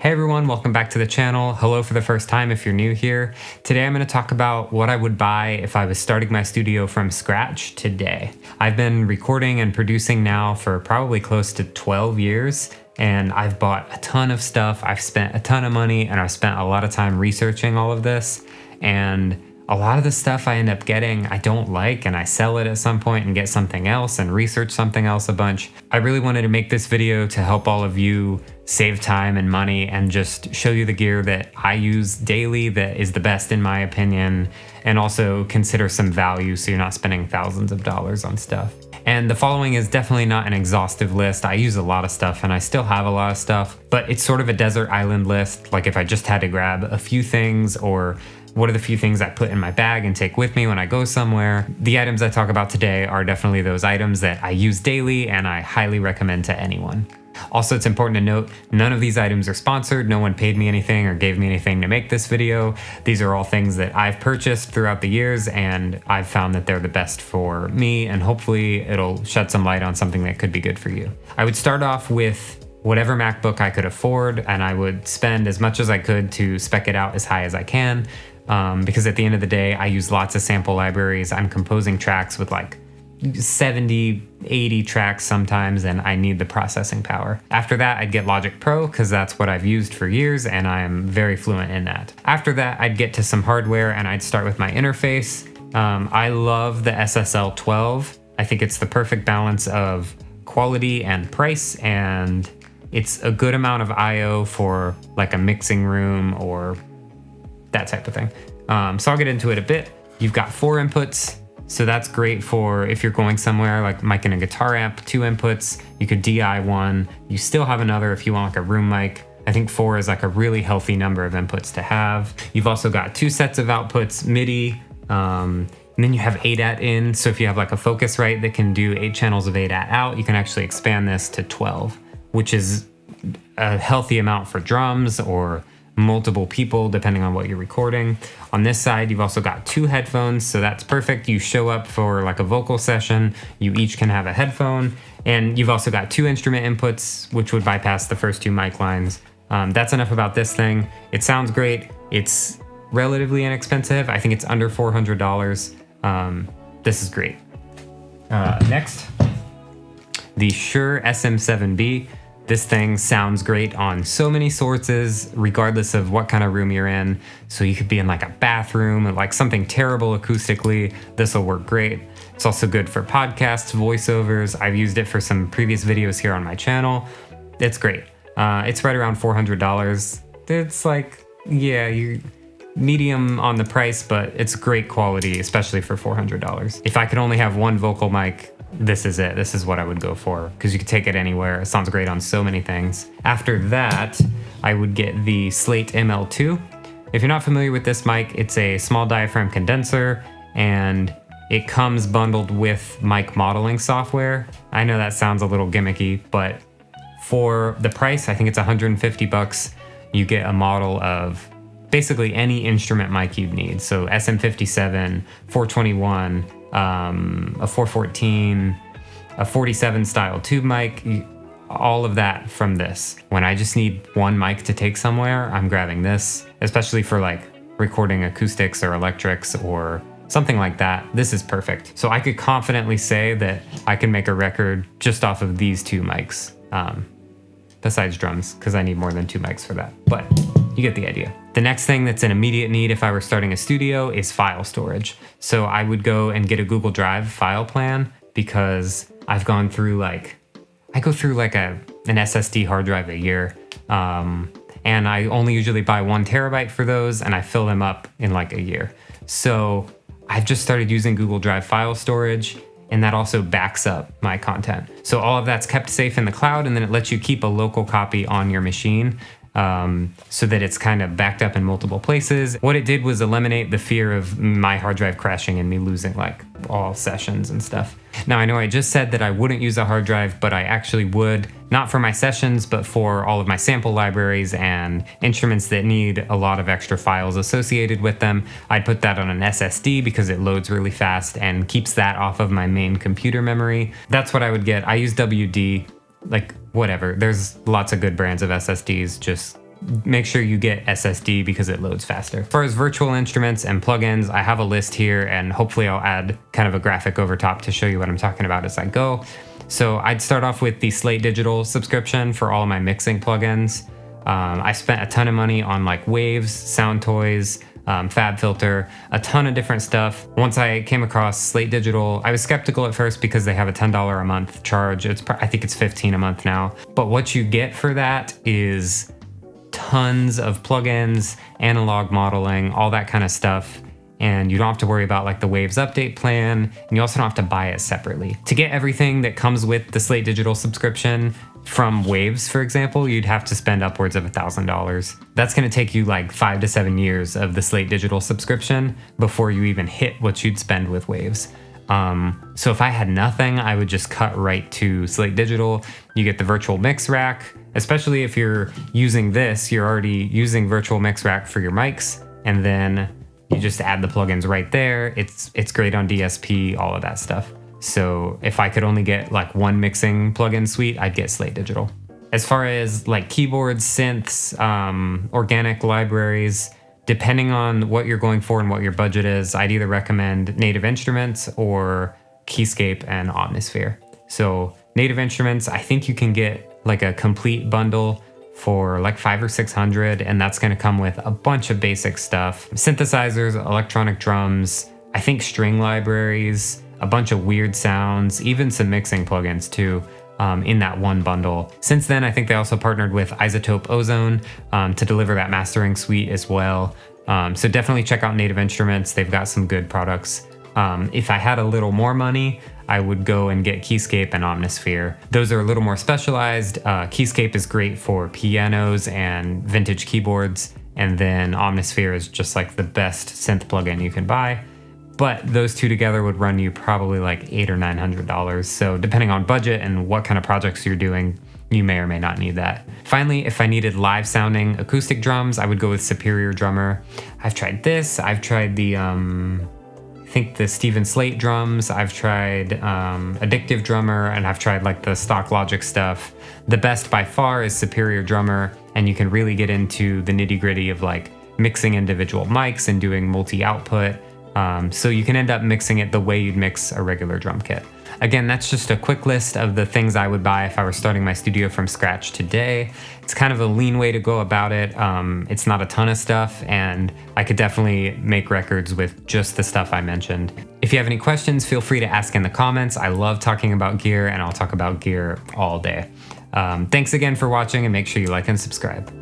Hey everyone, welcome back to the channel. Hello for the first time if you're new here. Today I'm going to talk about what I would buy if I was starting my studio from scratch today. I've been recording and producing now for probably close to 12 years, and I've bought a ton of stuff. I've spent a ton of money, and I've spent a lot of time researching all of this, and a lot of the stuff I end up getting I don't like, and I sell it at some point and get something else and research something else a bunch. I really wanted to make this video to help all of you save time and money and just show you the gear that I use daily that is the best in my opinion, and also consider some value so you're not spending thousands of dollars on stuff. And the following is definitely not an exhaustive list. I use a lot of stuff and I still have a lot of stuff, but it's sort of a desert island list. Like if I just had to grab a few things, or what are the few things I put in my bag and take with me when I go somewhere. The items I talk about today are definitely those items that I use daily and I highly recommend to anyone. Also, it's important to note, none of these items are sponsored. No one paid me anything or gave me anything to make this video. These are all things that I've purchased throughout the years, and I've found that they're the best for me, and hopefully it'll shed some light on something that could be good for you. I would start off with whatever MacBook I could afford, and I would spend as much as I could to spec it out as high as I can, because at the end of the day, I use lots of sample libraries. I'm composing tracks with like 70, 80 tracks sometimes, and I need the processing power. After that, I'd get Logic Pro because that's what I've used for years and I am very fluent in that. After that, I'd get to some hardware and I'd start with my interface. I love the SSL12. I think it's the perfect balance of quality and price, and it's a good amount of I/O for like a mixing room or that type of thing. So I'll get into it a bit. You've got 4 inputs. So that's great for if you're going somewhere like miking a guitar amp, 2 inputs, you could DI 1, you still have another if you want like a room mic. I think 4 is like a really healthy number of inputs to have. You've also got 2 sets of outputs, MIDI, and then you have ADAT in. So if you have like a Focusrite that can do 8 channels of ADAT out, you can actually expand this to 12, which is a healthy amount for drums or multiple people depending on what you're recording. On this side, you've also got 2 headphones, so that's perfect. You show up for like a vocal session, you each can have a headphone, and you've also got 2 instrument inputs, which would bypass the first 2 mic lines. That's enough about this thing. It sounds great. It's relatively inexpensive. I think it's under $400. This is great. Next, the Shure SM7b. This thing sounds great on so many sources, regardless of what kind of room you're in. So you could be in like a bathroom and like something terrible acoustically. This will work great. It's also good for podcasts, voiceovers. I've used it for some previous videos here on my channel. It's great. It's right around $400. It's like, yeah, you medium on the price, but it's great quality, especially for $400. If I could only have one vocal mic, this is it. This is what I would go for because you can take it anywhere. It sounds great on so many things. After that, I would get the Slate ML-2. If you're not familiar with this mic, it's a small diaphragm condenser and it comes bundled with mic modeling software. I know that sounds a little gimmicky, but for the price, I think it's $150. You get a model of basically any instrument mic you'd need. So SM57, 421, a 414, a 47 style tube mic, all of that from this. When I just need one mic to take somewhere, I'm grabbing this, especially for like recording acoustics or electrics or something like that. This is perfect. So I could confidently say that I can make a record just off of these 2 mics, besides drums, because I need more than 2 mics for that, but you get the idea. The next thing that's an immediate need if I were starting a studio is file storage. So I would go and get a Google Drive file plan because I've gone through like, I go through like an SSD hard drive a year. And I only usually buy 1 terabyte for those and I fill them up in like a year. So I've just started using Google Drive file storage, and that also backs up my content. So all of that's kept safe in the cloud, and then it lets you keep a local copy on your machine. So that it's kind of backed up in multiple places. What it did was eliminate the fear of my hard drive crashing and me losing like all sessions and stuff. Now I know I just said that I wouldn't use a hard drive, but I actually would, not for my sessions, but for all of my sample libraries and instruments that need a lot of extra files associated with them. I'd put that on an SSD because it loads really fast and keeps that off of my main computer memory. That's what I would get. I use WD, like whatever. There's lots of good brands of SSDs. Just make sure you get SSD because it loads faster. As far as virtual instruments and plugins, I have a list here, and hopefully I'll add kind of a graphic over top to show you what I'm talking about as I go. So I'd start off with the Slate Digital subscription for all of my mixing plugins. I spent a ton of money on like Waves, Sound Toys, FabFilter, a ton of different stuff. Once I came across Slate Digital, I was skeptical at first because they have a $10 a month charge. I think it's $15 a month now. But what you get for that is tons of plugins, analog modeling, all that kind of stuff. And you don't have to worry about like the Waves update plan, and you also don't have to buy it separately. To get everything that comes with the Slate Digital subscription from Waves, for example, you'd have to spend upwards of $1,000. That's gonna take you like 5 to 7 years of the Slate Digital subscription before you even hit what you'd spend with Waves. So if I had nothing, I would just cut right to Slate Digital. You get the virtual mix rack, especially if you're using this, you're already using virtual mix rack for your mics, and then you just add the plugins right there. It's great on DSP, all of that stuff. So if I could only get like one mixing plugin suite, I'd get Slate Digital. As far as like keyboards, synths, organic libraries, depending on what you're going for and what your budget is, I'd either recommend Native Instruments or Keyscape and Omnisphere. So Native Instruments, I think you can get like a complete bundle for like $500 or $600, and that's gonna come with a bunch of basic stuff. Synthesizers, electronic drums, I think string libraries, a bunch of weird sounds, even some mixing plugins too, in that one bundle. Since then, I think they also partnered with Isotope Ozone to deliver that mastering suite as well. So definitely check out Native Instruments. They've got some good products. If I had a little more money, I would go and get Keyscape and Omnisphere. Those are a little more specialized. Keyscape is great for pianos and vintage keyboards, and then Omnisphere is just like the best synth plugin you can buy. But those two together would run you probably like $800 or $900. So depending on budget and what kind of projects you're doing, you may or may not need that. Finally, if I needed live sounding acoustic drums, I would go with Superior Drummer. I've tried this. I've tried the I think the Steven Slate drums, I've tried Addictive Drummer, and I've tried like the stock Logic stuff. The best by far is Superior Drummer, and you can really get into the nitty gritty of like mixing individual mics and doing multi-output. So you can end up mixing it the way you'd mix a regular drum kit. Again, that's just a quick list of the things I would buy if I were starting my studio from scratch today. It's kind of a lean way to go about it. It's not a ton of stuff, and I could definitely make records with just the stuff I mentioned. If you have any questions, feel free to ask in the comments. I love talking about gear, and I'll talk about gear all day. Thanks again for watching, and make sure you like and subscribe.